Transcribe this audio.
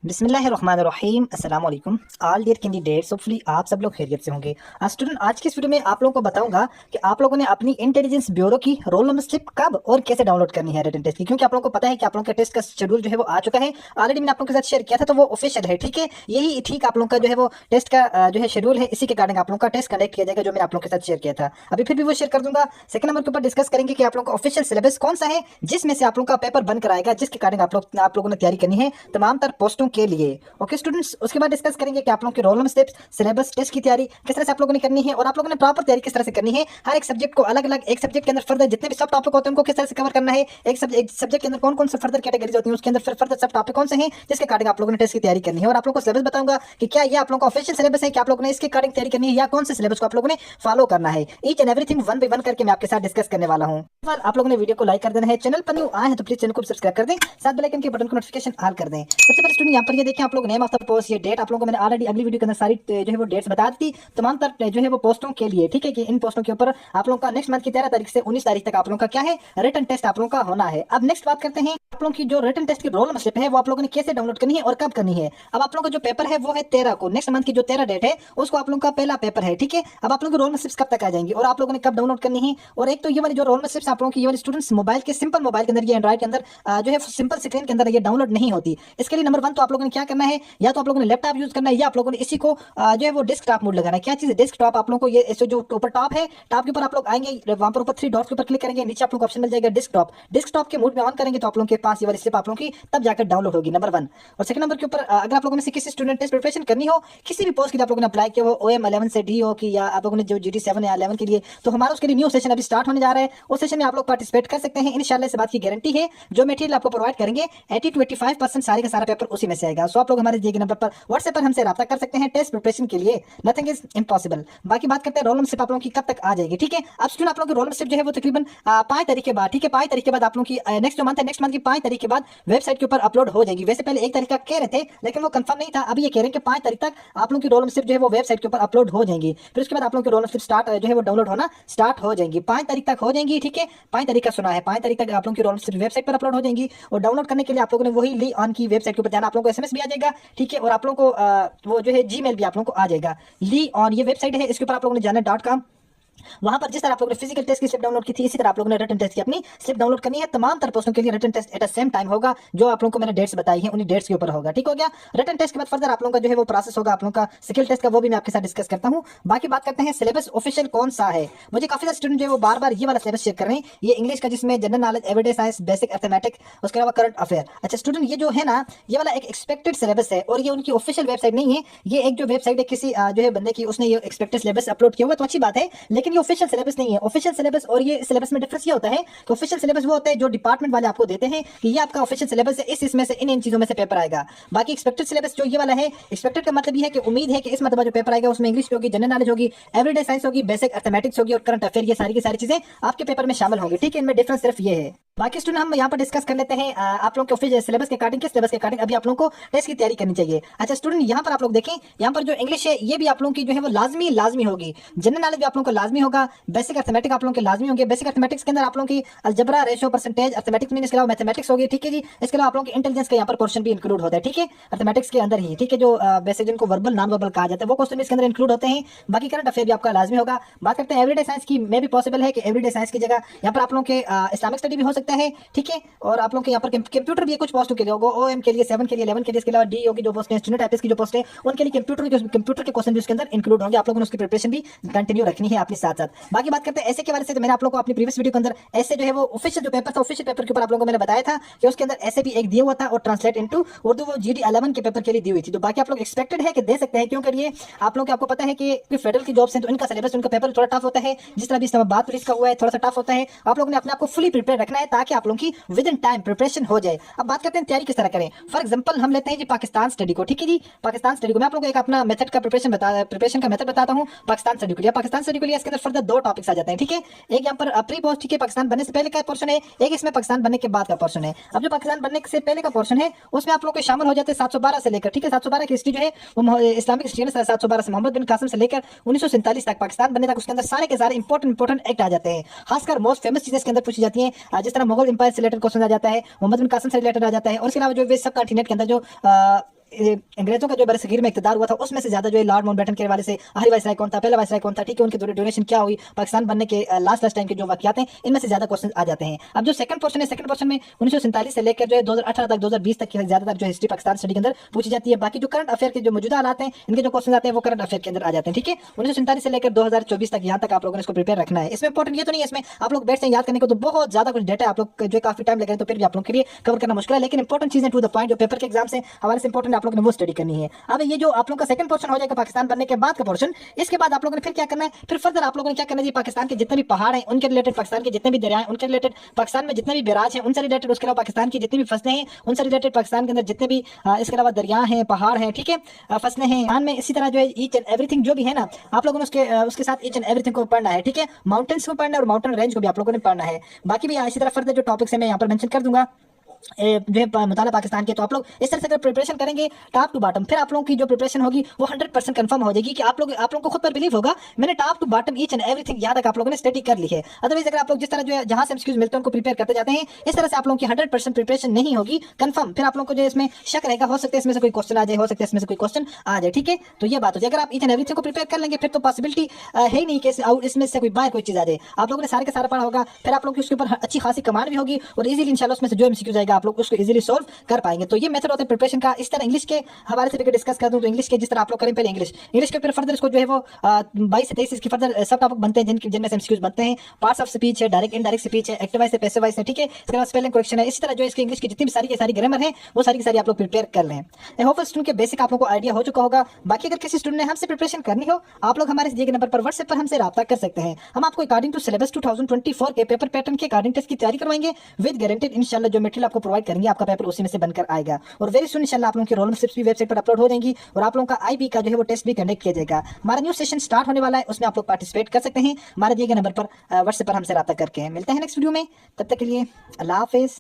बिस्मिल्लाहिर्रहमानिर्रहीम अस्सलाम वालेकुम ऑल डियर कैंडिडेट्स। होपफुली आप सब लोग खैरियत से होंगे। स्टूडेंट, आज की इस वीडियो में आप लोगों को बताऊंगा कि आप लोगों ने अपनी इंटेलिजेंस ब्यूरो की रोल नंबर स्लिप कब और कैसे डाउनलोड करनी है रिटन टेस्ट की, क्योंकि आप लोगों को पता है कि आप लोगों के टेस्ट का शेड्यूल जो है वो आ चुका है। ऑलरेडी मैंने आप लोगों के साथ शेयर किया था, तो वो ऑफिशियल है। ठीक है, यही ठीक आप लोगों का जो है वो टेस्ट का जो है शेड्यूल है, इसी के कारण आप लोगों का टेस्ट कंडक्ट किया जाएगा, जो मैंने आप लोगों के साथ शेयर किया था। अभी फिर भी वो शेयर कर दूंगा। सेकंड नंबर के ऊपर डिस्कस करेंगे कि आप लोगों का ऑफिशियल सिलेबस कौन सा है, जिसमें से आप लोगों का पेपर बनकर आएगा, जिसके कारण आप लोगों ने तैयारी करनी है तमाम तर पोस्टों के लिए। ओके स्टूडेंट्स, उसके बाद डिस्कस करेंगे कि आप लोगों के roll number steps, syllabus, test की तैयारी किस तरह से आप लोगों ने करनी है और आप लोगों ने प्रॉपर तैयारी किस तरह से करनी है। हर एक सब्जेक्ट को अलग अलग, एक सब्जेक्ट के अंदर फर्दर जितने भी सब टॉपिक होते हैं उनको किस तरह से कवर करना है। एक सब्जेक्ट के अंदर कौन कौन से फर्दर कैटेगरीज होती है, उसके अंदर फिर फर्दर सब टॉपिक कौन से हैं जिसके कारण आप लोगों ने टेस्ट की तैयारी करनी है। और आप लोगों को सिलेबस बताऊंगा कि क्या ये आप लोगों का ऑफिशियल सिलेबस है कि आप लोगों ने इसके कारण तैयारी करनी है, या कौन से सिलेबस को आप लोगों ने फॉलो करना है। Each and everything one by one करके मैं आपके साथ डिस्कस करने वाला हूं। आप लोगों ने वीडियो को लाइक कर देना है, चैनल पर न्यू आए हैं तो प्लीज चैनल को सब्सक्राइब कर दें, साथ बेल आइकन के बटन को नोटिफिकेशन ऑल कर दें। सबसे पहले स्टूडेंट यहाँ पर ये देखें, आप लोग नेम ऑफ द पोस्ट, ये डेट आप लोगों को मैंने ऑलरेडी अगली वीडियो के अंदर सारी जो है वो डेट्स बता दी थी तमाम तर जो है वो पोस्टों के लिए। ठीक है, कि इन पोस्टों के ऊपर आप लोगों का नेक्स्ट मंथ की 13 तारीख से 19 तारीख तक आप लोगों का क्या है, रिटन टेस्ट आप लोगों का होना है। अब नेक्स्ट बात करते हैं आप लोगों की जो रिटन टेस्ट की रोल नंबर स्लिप है वो आप लोगों ने कैसे डाउनलोड करनी है और कब करनी है। अब आप लोगों का जो पेपर है वो है 13 को, नेक्स्ट मंथ की जो 13 डेट है उसको आप लोगों का पहला पेपर है। ठीक है, अब आप लोगों की रोल नंबर स्लिप्स कब तक आ जाएंगी और आप लोगों ने कब डाउनलोड करनी है। और एक तो ये वाली जो रोल नंबर स्लिप्स आप लोगों की ये वाली स्टूडेंट्स मोबाइल के सिंपल मोबाइल के अंदर, ये एंड्रॉइड के अंदर जो है सिंपल स्क्रीन के अंदर ये डाउनलोड नहीं होती। इसके लिए नंबर 1 तो आप लोगों ने क्या करना है, या तो आप लोगों ने लैपटॉप यूज करना है, या आप लोगों ने इसी को जो है वो डेस्कटॉप मोड लगाना है। क्या चीज है डेस्कटॉप, आप लोगों को ये ऐसे जो ऊपर टॉप है, टॉप के ऊपर आप लोग आएंगे, वहां पर ऊपर 3 डॉट्स के ऊपर क्लिक करेंगे, नीचे आप लोगों को ऑप्शन मिल जाएगा डेस्कटॉप। डेस्कटॉप के मोड में ऑन करेंगे तो आप लोगों के पास ये वाली स्लिप आप लोगों की तब जाकर डाउनलोड होगी, नंबर 1। और सेकंड नंबर के ऊपर अगर आप लोगों में से किसी स्टूडेंट टेस्ट प्रिपरेशन करनी हो, किसी भी पोस्ट के लिए आप लोगों ने अप्लाई किया हो, OM 11 से डी हो कि या आप लोगों ने जो GT 7 या 11 के लिए, तो हमारा उसके लिए न्यू सेशन अभी स्टार्ट होने जा रहा है। उस सेशन में आप लोग पार्टिसिपेट कर सकते हैं इंशाल्लाह, इस बात की गारंटी है। जो मटेरियल आपको प्रोवाइड करेंगे 80 to 85% सारे का सारा पेपर उसी में से आएगा। सो आप लोग हमारे दिए गए नंबर पर व्हाट्सएप पर हमसे राब्ता कर सकते हैं टेस्ट प्रिपरेशन के लिए, नथिंग इज इम्पॉसिबल। बाकी बात करते हैं रोल नंबर स्लिप आप लोगों की कब तक आ जाएगी। ठीक है, अब स्टूडेंट आप लोगों की रोल नंबर स्लिप जो है वो तकरीबन 5 तारीख के बाद, ठीक है 5 तारीख के बाद आप लोगों की नेक्स्ट जो मंथ है, नेक्स्ट मंथ की 5 तारीख के बाद वेबसाइट के ऊपर अपलोड हो जाएगी। वैसे पहले 1 तारीख का कह रहे थे लेकिन वो कंफर्म नहीं था, अभी ये कह रहे हैं कि 5 तारीख तक आप लोगों की रोल नंबर स्लिप जो है वो वेबसाइट के ऊपर अपलोड हो जाएंगी। फिर उसके बाद आप लोगों की रोल नंबर स्लिप स्टार्ट जो है वो डाउनलोड होना स्टार्ट हो जाएंगी, 5 तारीख तक हो जाएंगी। ठीक है, 5 तारीख का सुना है, 5 तारीख तक आप लोगों की रोल नंबर स्लिप वेबसाइट पर अपलोड हो जाएंगी। और डाउनलोड करने के लिए आप लोगों ने वही ली ऑन की वेबसाइट के ऊपर जाना, आप लोगों को SMS भी आ जाएगा। ठीक है, और आप लोगों को वो जो है Gmail भी आप लोगों को आ जाएगा। ली ऑन ये वेबसाइट है, इसके ऊपर आप लोगों ने जाना .com। वहां पर जिस तरह आप लोगों ने फिजिकल टेस्ट की स्लिप डाउनलोड की थी, इसी तरह आप लोगों ने रिटन टेस्ट की अपनी स्लिप डाउनलोड करनी है। तमाम तरह पोस्टों के लिए written test at the same time होगा, जो आप लोगों को मैंने डेट्स बताई हैं उन्हीं डेट्स के ऊपर होगा। ठीक हो गया, रिटन टेस्ट के बाद फर्दर आप लोगों का जो है वो प्रोसेस होगा आप लोगों का स्किल टेस्ट का, वो भी मैं आपके साथ डिस्कस करता हूं। बाकी बात करते हैं सिलेबस ऑफिशियल कौन सा है। मुझे काफी सारे स्टूडेंट जो है वो बार बार ये वाला सिलेबस शेयर कर रहे हैं, ये इंग्लिश का जिसमें general knowledge, everyday science, basic arithmetic, उसके अलावा करंट अफेयर। अच्छा स्टूडेंट, ये जो है ना ये वाला एक एक्सपेक्टेड सिलेबस है और ये उनकी ऑफिशियल वेबसाइट नहीं है। ये एक जो वेबसाइट है किसी जो है बंदे की, उसने ये एक्सपेक्टेड सिलेबस अपलोड किया हुआ, तो अच्छी बात है, लेकिन ये ऑफिशियल सिलेबस नहीं है। ऑफिशियल सिलेबस और ये सिलेबस में डिफरेंस ये होता है कि ऑफिशियल सिलेबस वो होता है जो डिपार्टमेंट वाले आपको देते हैं कि ये आपका ऑफिशियल सिलेबस है, इसमें से इन चीजों में से पेपर आएगा। बाकी एक्सपेक्टेड सिलेबस जो ये वाला है, एक्सपेक्टेड का मतलब ये है कि उम्मीद है कि इस मतलब जो पेपर आएगा उसमें इंग्लिश होगी, जनरल नॉलेज होगी, एवरीडे साइंस होगी, बेसिक अर्थमेटिक्स होगी और करंट अफेयर, ये सारी की सारी चीजें आपके पेपर में शामिल होंगी। ठीक है, इनमें डिफरेंस सिर्फ ये है। बाकी स्टूडेंट हम यहाँ पर डिस्कस कर लेते हैं आप लोग के ऑफिशियल सिलेबस के अकॉर्डिंग, किस सिलेबस के अकॉर्डिंग अभी आप लोगों को टेस्ट की तैयारी करनी चाहिए। अच्छा स्टूडेंट, यहाँ पर आप लोग देखें, यहाँ पर जो इंग्लिश है ये भी आप लोगों की जो है वो लाजमी होगी, जनरल नॉलेज भी आप लोगों को लाजमी होगा, बेसिक अर्थमेटिक आप लोगों के लाजमी होंगे। बेसिक अर्थमेटिक्स के अंदर आप लोगों की अलजबरा, रेशो, परसेंटेज, अर्थमेटिक्स में, इसके अलावा मैथमेटिक्स होगी। ठीक है जी, इसके अलावा आप लोगों के इंटेलिजेंस का यहाँ पर पोर्शन भी इंक्लूड होता है। ठीक है, अर्थमेटिक्स के अंदर ही, ठीक है, जो बेसिक जिनको वर्बल नॉन वर्बल कहा जाता है वो क्वेश्चन इसके अंदर इंक्लूड होते हैं। बाकी करंट अफेयर भी आपका लाजमी होगा। बात करते हैं एवरीडे साइंस की, में भी पॉसिबल है कि एवरीडे साइंस की जगह यहाँ पर आप लोगों के इस्लामिक स्टडी भी हो सकता है। ठीक है, और आप लोगों के यहाँ पर कंप्यूटर भी कुछ पोस्टों के लिए होगा, OM के लिए, 7 के लिए, 11 के लिए, इसके अलावा डी होगी जो पोस्ट है, स्टूडेंट टाइपिस्ट की जो पोस्ट है उनके लिए कंप्यूटर के क्वेश्चन भी उसके अंदर इंक्लूड होंगे। आप लोगों ने उसकी प्रिपरेशन भी कंटिन्यू रखनी है अपने साथ साथ। बाकी बात करते हैं ऐसे के बारे से, तो मैंने आप लोगों को अपनी प्रीवियस वीडियो के अंदर ऐसे जो है वो ऑफिशियल जो पेपर था, ऑफिशियल पेपर के ऊपर आप लोगों को मैंने बताया था कि उसके अंदर ऐसे भी एक दिया हुआ था और ट्रांसलेट इनटू उर्दू, वो GD 11 के पेपर के लिए दी हुई थी। तो बाकी आप लोग एक्सपेक्टेड है कि दे सकते हैं, क्यों करिए आप लोग, आपको पता है कि फेडरल की जॉब्स हैं तो इनका सिलेबस, उनका पेपर थोड़ा टफ होता है, जिस तरह भी इस्लामाबाद पुलिस का हुआ है थोड़ा सा टफ होता है। आप लोगों ने अपने आप को फुली प्रिपेयर रखना है ताकि आप लोगों की विद इन टाइम प्रिपरेशन हो जाए। अब बात करते हैं तैयारी किस तरह करें। फॉर एग्जांपल हम लेते हैं जी पाकिस्तान स्टडी को। ठीक है जी, पाकिस्तान स्टडी को मैं आप लोगों को एक अपना मेथड का प्रिपरेशन का मेथड बताता हूं। पाकिस्तान स्टडी के लिए, पाकिस्तान स्टडी के लिए इसके अंदर फर्दर 2 टॉपिक्स आ जाते हैं। ठीक है, एक यहाँ पर प्री पोस्ट, ठीक है, पाकिस्तान बनने से पहले का पोर्शन है, एक इसमें पाकिस्तान बनने के बाद का पोर्शन है। अब जो पाकिस्तान बनने से पहले का पोर्शन है उसमें आप लोग के शामिल हो जाते हैं 712 से लेकर, ठीक है, 712 की हिस्ट्री जो है वो इस्लामिक हिस्ट्री है, 712 से मोहम्मद बिन कासिम से लेकर 1947 तक पाकिस्तान बनने तक, उसके अंदर सारे के सारे इंपॉर्टेंट एक्ट आ जाते हैं। खासकर मोस्ट फेमस चीजें इसके अंदर पूछी जाती हैं, जिस तरह मुगल एम्पायर से रिलेटेड क्वेश्चन आ जाता है, मोहम्मद बिन कासिम से रिलेटेड आ जाता है, और इसके अलावा जो सब कॉन्टिनेंट के अंदर जो अंग्रेजों का जो बरसगीर में इक़्तिदार हुआ था उसमें से ज्यादा जो है लॉर्ड माउंटबेटन के हवाले से आखिरी वाइसराय कौन था, पहला वाइसराय कौन था, ठीक है, उनकी ड्यूरेशन क्या हुई, पाकिस्तान बनने के लास्ट टाइम के जो वाक़यात हैं इनमें से ज्यादा क्वेश्चन आ जाते हैं। अब जो सेकंड पोर्शन है, सेकंड पोर्शन में 1947 से लेकर जो है 2018 तक 2020 तक की ज्यादातर जो हिस्ट्री पाकिस्तान स्टडी के अंदर पूछी जाती है। बाकी जो करंट अफेयर के जो मौजूदा हालात हैं इनके जो क्वेश्चन आते हैं वो करंट अफेयर के अंदर आ जाते हैं, ठीक है। 1947 से लेकर 2024 तक यहाँ तक आप लोगों ने इसको प्रिपेयर रखना है। इसमें इंपॉर्टेंट ये तो नहीं है इसमें आप लोग बैठ से याद करने को तो बहुत ज्यादा कुछ डेटा आप लोग जो काफी टाइम लगेगा तो फिर भी आप लोग के लिए कवर करना मुश्किल है, लेकिन इंपॉर्टेंट चीजें टू द पॉइंट जो पेपर के एग्जाम से हवाले से इंपॉर्टेंट आप लोगों ने वो स्टडी करनी है। अब ये जो आप लोगों का सेकंड पोर्शन हो जाएगा पाकिस्तान बनने के बाद का पोर्शन, इसके बाद आप लोगों ने फिर क्या करना है, फिर फर्दर आप लोगों ने क्या करना है, पाकिस्तान के जितने भी पहाड़ हैं उनके रिलेटेड, पाकिस्तान के जितने भी दरिया हैं उनके रिलेटेड, पाकिस्तान में जितने भी बैराज हैं उनसे रिलेटेड, उसके अलावा पाकिस्तान की जितनी भी फसलें हैं उनसे रिलेटेड, पाकिस्तान के अंदर जितने भी इसके अलावा दरिया हैं, पहाड़ हैं, ठीक है, फसलें हैं, मान में इसी तरह जो है ईच एंड एवरीथिंग जो भी है ना आप लोगों ने उसके साथ ईच एंड एवरीथिंग को पढ़ना है, ठीक है। माउंटेन्स को पढ़ना है और माउंटेन रेंज को भी आप लोगों ने पढ़ना है। बाकी भी इसी तरह फर्दर जो टॉपिक्स है मैं यहाँ पर मेंशन कर दूंगा जो है मुताला पाकिस्तान के। तो आप लोग इस तरह से अगर प्रिपरेशन करेंगे टॉप टू बॉटम, फिर आप लोगों की जो प्रिपरेशन होगी वो 100% कंफर्म हो जाएगी कि आप लोगों को खुद पर बिलीव होगा मैंने top to bottom each and everything यहाँ तक आप लोगों ने स्टडी कर ली है। अदरवाइज अगर आप लोग जिस तरह जो है जहां से एमसीक्यूज मिलते हैं उनको प्रिपेयर करते जाते हैं इस तरह से आप लोगों की 100% प्रिपरेशन नहीं होगी कंफर्म, फिर आप लोगों को जो इसमें शक रहेगा, हो सकता है इसमें से कोई क्वेश्चन आ जाए, हो सकता है इसमें से कोई क्वेश्चन आ जाए, ठीक है। तो ये बात होती है अगर आप ईच एंड एवरीथिंग को प्रिपेयर कर लेंगे फिर तो पॉसिबिलिटी है ही नहीं कि इसमें से कोई बाहर कोई चीज आ जाए। आप लोगों ने सारे का सारा पढ़ा होगा, फिर आप लोग उसके ऊपर अच्छी खासी कमांड भी होगी और इजीली इंशाल्लाह उसमें से जो एमसीक्यू जाएगा आप लोग उसको इजीली सॉल्व कर पाएंगे। तो ये मेथड होता है प्रिपरेशन का। इस तरह इंग्लिश के हवाले से भी डिस्कस कर दूं तो इंग्लिश के जिस तरह आप लोग करें पहले इंग्लिश के फिर फर्दर इसको जो है वो 22 से 23 इसकी फर्दर सब टॉपिक बनते हैं जिनमें से एमसीक्यूज बनते हैं। पार्ट्स ऑफ स्पीच है, डायरेक्ट इनडायरेक्ट स्पीच है, एक्टिव वॉइस है, पैसिव वॉइस है, ठीक है। इसके बाद स्पेलिंग करेक्शन है। इसी तरह जो इसके इंग्लिश की जितनी भी सारी की सारी ग्रामर है वो सारी की सारी आप लोग प्रिपेयर कर लें। आई होप स्टूडेंट के बेसिक आप लोगों को आइडिया हो चुका होगा। बाकी अगर किसी स्टूडेंट ने हमसे प्रिपरेशन करनी हो आप लोग हमारे दिए गए नंबर पर व्हाट्सएप पर हमसे राब्ता कर सकते हैं। हम आपको अकॉर्डिंग टू सिलेबस 2024 के पेपर पैटर्न के अकॉर्डिंग टेस्ट की तैयारी करवाएंगे विद गारंटेड। इंशाल्लाह जो मटेरियल आपको प्रोवाइड करेंगे आपका पेपर उसी में से बनकर आएगा और वेरी सुन इंशाल्लाह आप लोगों की रोल नंबर स्लिप्स भी वेबसाइट पर अपलोड हो जाएंगी और आप लोगों का आईबी का जो है वो टेस्ट भी कंडक्ट किया जाएगा। हमारा न्यू सेशन स्टार्ट होने वाला है, उसमें आप लोग पार्टिसिपेट कर सकते हैं। हमारे दिए गए नंबर पर व्हाट्सएप पर हमसे राब्ता करके मिलते हैं नेक्स्ट वीडियो में। तब तक के लिए अल्लाह हाफिज़।